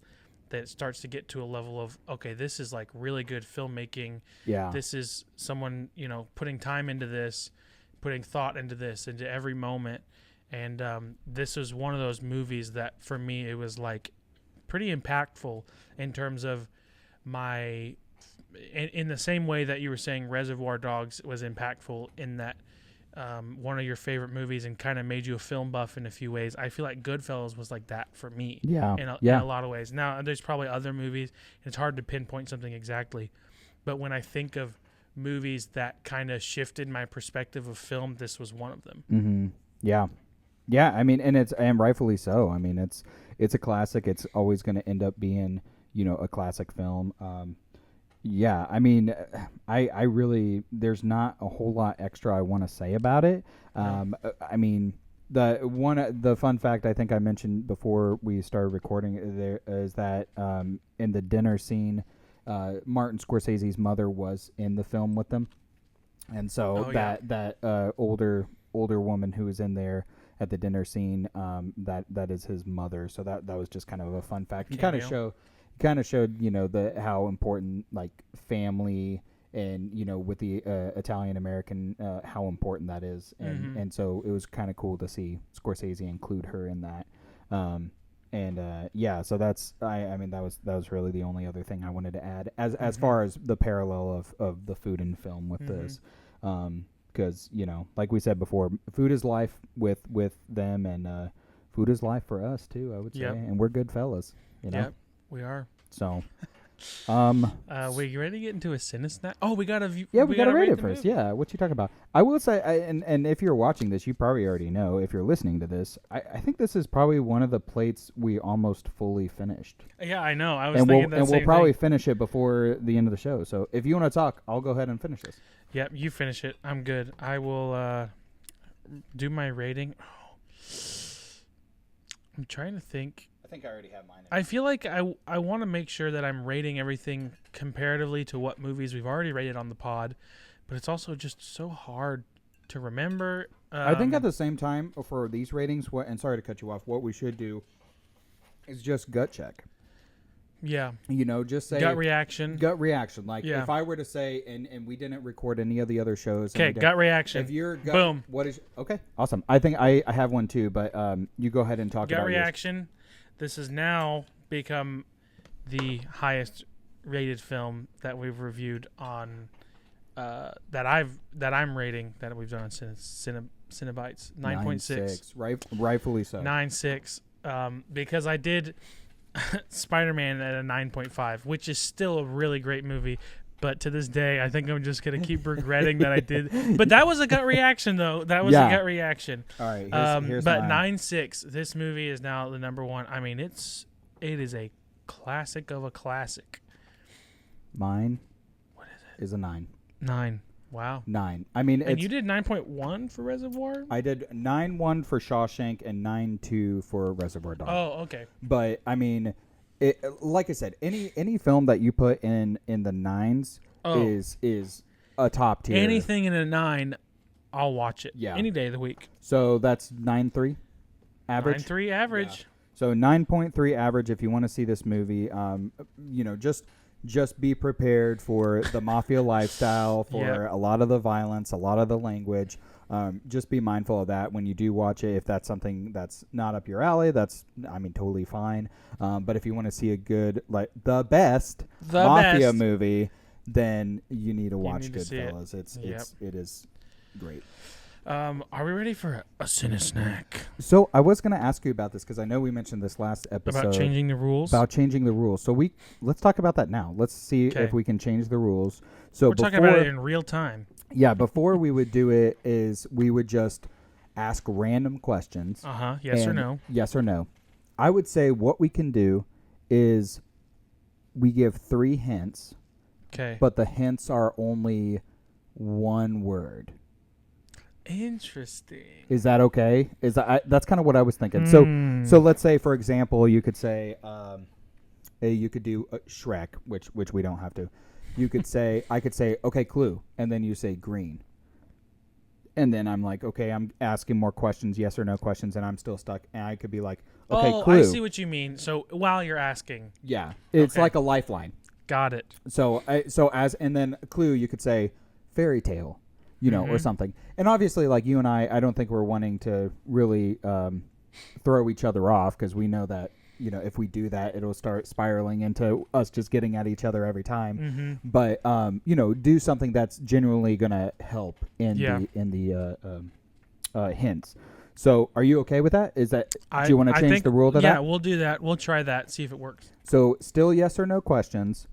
that it starts to get to a level of, okay, this is like really good filmmaking. Yeah. This is someone, putting time into this, putting thought into this, into every moment. And this was one of those movies that for me, it was like, pretty impactful in terms of in the same way that you were saying Reservoir Dogs was impactful in that one of your favorite movies and kind of made you a film buff in a few ways. I feel like Goodfellas was like that for me in a lot of ways. Now, there's probably other movies. It's hard to pinpoint something exactly. But when I think of movies that kind of shifted my perspective of film, this was one of them. Mm-hmm. Yeah. Yeah, I mean, and rightfully so. I mean, it's a classic. It's always going to end up being, a classic film. Yeah, I mean, I really, there's not a whole lot extra I want to say about it. I mean, the fun fact I think I mentioned before we started recording there is that in the dinner scene, Martin Scorsese's mother was in the film with them, and so that older woman who was in there at the dinner scene, that is his mother. So that was just kind of a fun fact. He kind of showed how important like family and with the Italian American how important that is, and so it was kind of cool to see Scorsese include her in that. So that's I mean that was really the only other thing I wanted to add as far as the parallel of the food and film with this. Because like we said before, food is life with them, and food is life for us too. I would say, and we're good fellas. Yep, we are. So, we ready to get into a Cinesnack? Oh, we got to view. Yeah, we got to rate it first. Yeah, what you talking about? I will say, and if you're watching this, you probably already know. If you're listening to this, I think this is probably one of the plates we almost fully finished. Yeah, I know. I was thinking that same thing. And we'll probably finish it before the end of the show. So if you want to talk, I'll go ahead and finish this. Yep, you finish it. I'm good. I will do my rating. Oh, I'm trying to think. I think I already have mine. I feel like I want to make sure that I'm rating everything comparatively to what movies we've already rated on the pod, but it's also just so hard to remember. I think at the same time for these ratings, and sorry to cut you off, what we should do is just gut check. Yeah. Just say gut reaction. Gut reaction. Like if I were to say, and we didn't record any of the other shows. Okay, gut reaction. If your gut, boom. What is okay? Awesome. I think I have one too, but you go ahead and talk about gut reaction. This has now become the highest rated film that we've reviewed on that I'm rating that we've done on CineBites. 9.6. Rightfully so. 9.6. Because I did Spider-Man at a 9.5, which is still a really great movie. But to this day, I think I'm just going to keep regretting that I did. But that was a gut reaction, though. That was a gut reaction. All right. Here's but 9.6, this movie is now the number one. I mean, it is a classic of a classic. Mine what is it? Is a 9. 9. Wow. 9. I mean, and you did 9.1 for Reservoir? I did 9.1 for Shawshank and 9.2 for Reservoir Dogs. Oh, okay. But I mean, like I said, any film that you put in the 9s is a top tier. Anything in a 9, I'll watch it. Yeah. Any day of the week. So that's 9.3 average. 9.3 average. Yeah. So 9.3 average. If you want to see this movie, just be prepared for the mafia lifestyle, for a lot of the violence, a lot of the language. Just be mindful of that when you do watch it. If that's something that's not up your alley, totally fine. But if you want to see a good, like the best mafia movie, then you need to watch Goodfellas. It is great. Are we ready for a Cine Snack? So I was going to ask you about this because I know we mentioned this last episode. About changing the rules? About changing the rules. So let's talk about that now. Let's see if we can change the rules. So we're talking about it in real time. Yeah, before we would do it is we would just ask random questions. Yes or no. Yes or no. I would say what we can do is we give 3 hints. Okay. But the hints are only one word. Interesting. Is that okay? That's kind of what I was thinking. So let's say, for example, you could say, you could do Shrek, which we don't have to. You could say, I could say, okay, clue, and then you say green. And then I'm like, okay, I'm asking more questions, yes or no questions, and I'm still stuck. And I could be like, okay, clue. I see what you mean. So while you're asking. Yeah, it's like a lifeline. Got it. And then clue, you could say fairy tale. Or something. And obviously, like you and I don't think we're wanting to really throw each other off because we know that, if we do that, it'll start spiraling into us just getting at each other every time. But, do something that's genuinely going to help in the hints. So are you okay with that? Do you want to change the rule to that? Yeah, we'll do that. We'll try that, see if it works. So still yes or no questions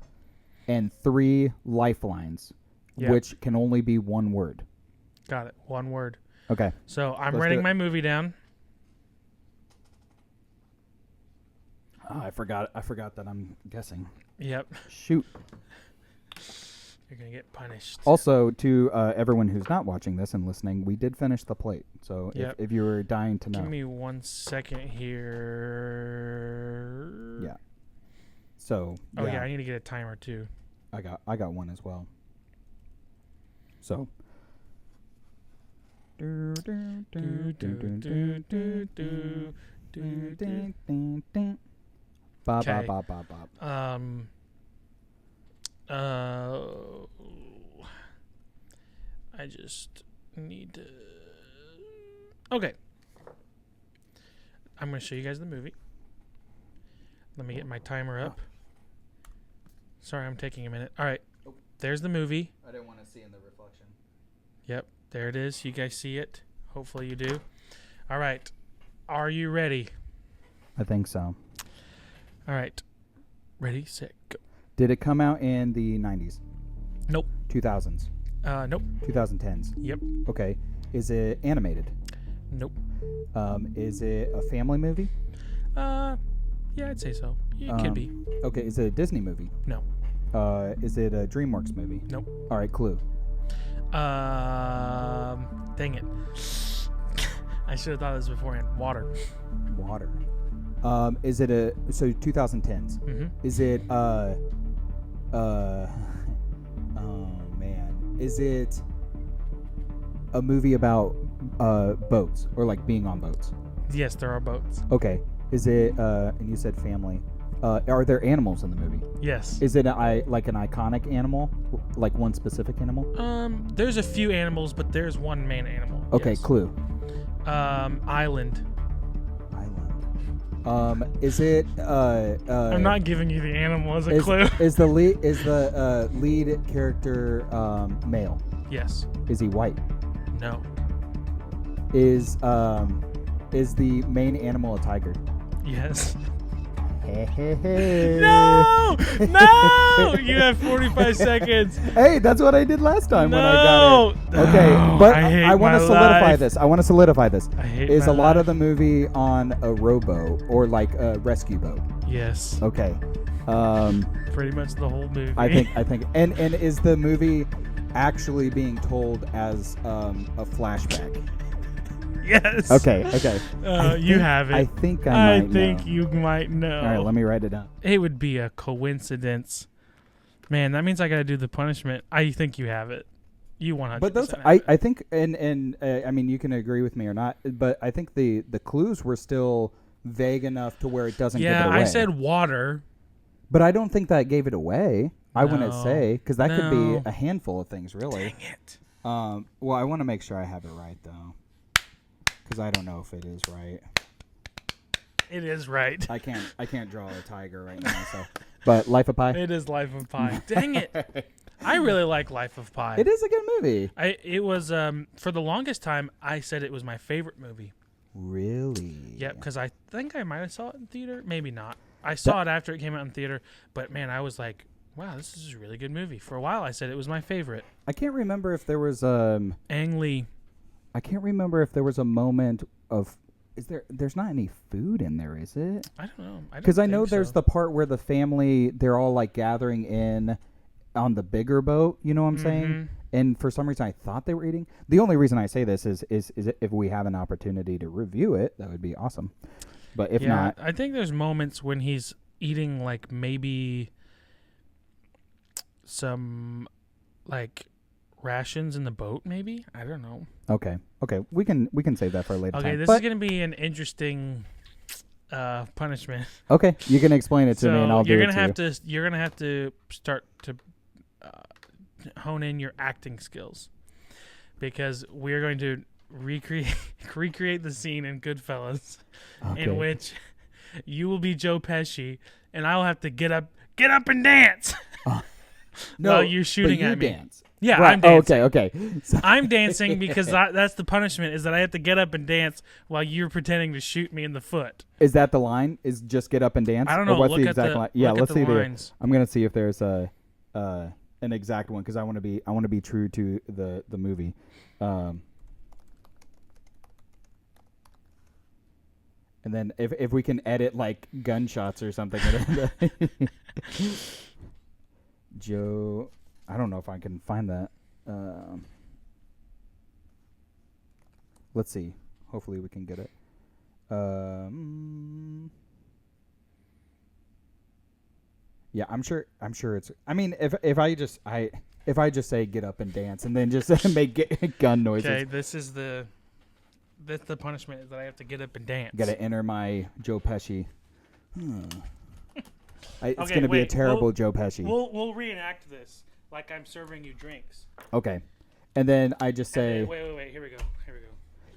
and 3 lifelines. Yep. Which can only be one word. Got it. One word. Okay. So I'm writing my movie down. Oh, I forgot that I'm guessing. Yep. Shoot. You're going to get punished. Also, to everyone who's not watching this and listening, we did finish the plate. So if you were dying to know. Give me 1 second here. Yeah. So. Oh, yeah, I need to get a timer, too. I got one as well. So. Bop, bop, bop, bop, bop. I just need to. Okay. I'm going to show you guys the movie. Let me get my timer up. Sorry, I'm taking a minute. All right. There's the movie. I didn't want to see in the reflection. Yep, there it is. You guys see it? Hopefully you do. All right. Are you ready? I think so. All right. Ready, set, go. Did it come out in the 90s? Nope. 2000s? Nope. 2010s? Yep. Okay. Is it animated? Nope. Is it a family movie? Yeah, I'd say so. It could be. Okay. Is it a Disney movie? No. Is it a DreamWorks movie? Nope. All right, clue. Dang it. I should have thought of this beforehand. Water. Is it a 2010s? Mm-hmm. Is it oh man, is it a movie about boats or like being on boats? Yes, there are boats. Okay. Is it and you said family? Are there animals in the movie? Yes. Is it like an iconic animal, like one specific animal? There's a few animals, but there's one main animal. Okay, yes. clue. Island. Is it? I'm not giving you the animal as a clue. Is the lead character male? Yes. Is he white? No. Is the main animal a tiger? Yes. Hey. No! No! You have 45 seconds. Hey, that's what I did last time when I got it. Okay, Oh, but I want to solidify this. I want to solidify this. I hate Is my a lot life. of the movie on a rowboat or like a rescue boat? Yes. Okay. Pretty much the whole movie. I think and is the movie actually being told as a flashback? Yes. Okay. You have it. I think I might think know. you might know. All right, let me write it down. It would be a coincidence. Man, that means I got to do the punishment. I think you have it. You 100%. But those, have I it. think, and I mean, you can agree with me or not, but I think the clues were still vague enough to where it doesn't give it away. I said water. But I don't think that gave it away. I wouldn't No. say, because that could No. be a handful of things, really. Dang it. Well, I want to make sure I have it right, though, because I don't know if it is right. It is right. I can't draw a tiger right now, so. But Life of Pi? It is Life of Pi. Dang it. I really like Life of Pi. It is a good movie. It was, for the longest time, I said it was my favorite movie. Really? Yep, because I think I might have saw it in theater. Maybe not. I saw it after it came out in theater, but man, I was like, wow, this is a really good movie. For a while, I said it was my favorite. I can't remember if there was Ang Lee. I can't remember if there was a moment of. There's not any food in there, is it? I don't know. Because I know there's the part where the family, they're all like gathering in on the bigger boat. You know what I'm saying? And for some reason, I thought they were eating. The only reason I say this is if we have an opportunity to review it, that would be awesome. But if not, I think there's moments when he's eating like maybe some like rations in the boat. Maybe I don't know. Okay, we can save that for a later time. Okay, this is gonna be an interesting punishment. Okay, you can explain it to me, and I'll do it to you. You're gonna have to start to hone in your acting skills, because we're going to recreate the scene in Goodfellas, in which you will be Joe Pesci, and I will have to get up and dance. No, while you're shooting but you at me. dance. Yeah, Right. I'm dancing. Okay. So I'm dancing because that's the punishment, is that I have to get up and dance while you're pretending to shoot me in the foot. is that the line? Is just get up and dance? I don't Or know. what's Look the at exact the line? Yeah, look let's at the see lines. I'm gonna see if there's an exact one, because I want to be true to the movie. And then if we can edit like gunshots or something. Joe, I don't know if I can find that. Let's see. Hopefully we can get it. Yeah, I'm sure it's. I mean, if I just say get up and dance and then just make gun noises. Okay, that's the punishment, is that I have to get up and dance. Got to enter my Joe Pesci. It's Okay, going to be a wait, terrible Joe Pesci. We'll reenact this like I'm serving you drinks. Okay, and then I just say. And then, wait. Here we go.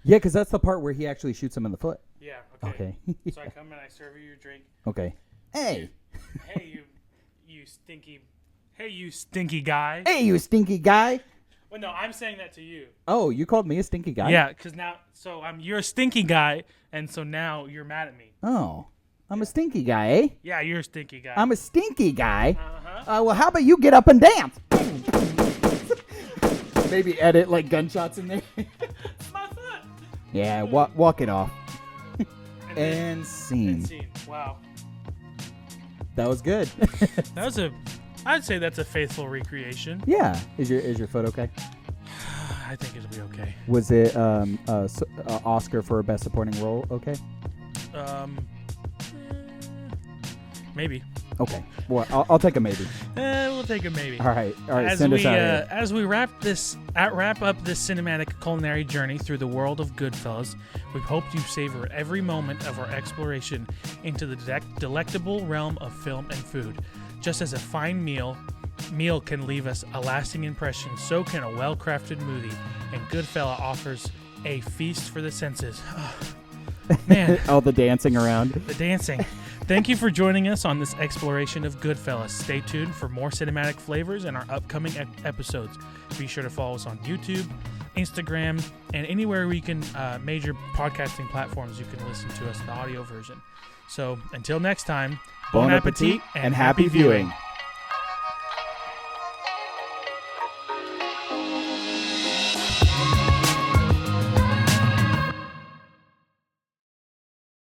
Yeah, because that's the part where he actually shoots him in the foot. Yeah. Okay. Okay. So I come and I serve you your drink. Okay. Hey. Hey, you stinky. Hey, you stinky guy. Hey, you stinky guy. Well, no, I'm saying that to you. Oh, you called me a stinky guy? Yeah, because you're a stinky guy, and so now you're mad at me. Oh, I'm a stinky guy, eh? Yeah, you're a stinky guy. I'm a stinky guy. Uh-huh. Well, how about you get up and dance? Maybe edit like gunshots in there. My foot. Yeah, walk it off. And And scene. Wow. That was good. I'd say that's a faithful recreation. Yeah. Is your foot okay? I think it'll be okay. Was it Oscar for best supporting role okay? Maybe. Okay. Well, I'll take a maybe. We'll take a maybe. All right. Send us out here. As we wrap up this cinematic culinary journey through the world of Goodfellas, we hope you savor every moment of our exploration into the delectable realm of film and food. Just as a fine meal can leave us a lasting impression, so can a well-crafted movie, and Goodfella offers a feast for the senses. Man. All the dancing around. The dancing. Thank you for joining us on this exploration of Goodfellas. Stay tuned for more cinematic flavors in our upcoming episodes. Be sure to follow us on YouTube, Instagram, and anywhere we can, major podcasting platforms you can listen to us, the audio version. So until next time, bon appetit and happy viewing.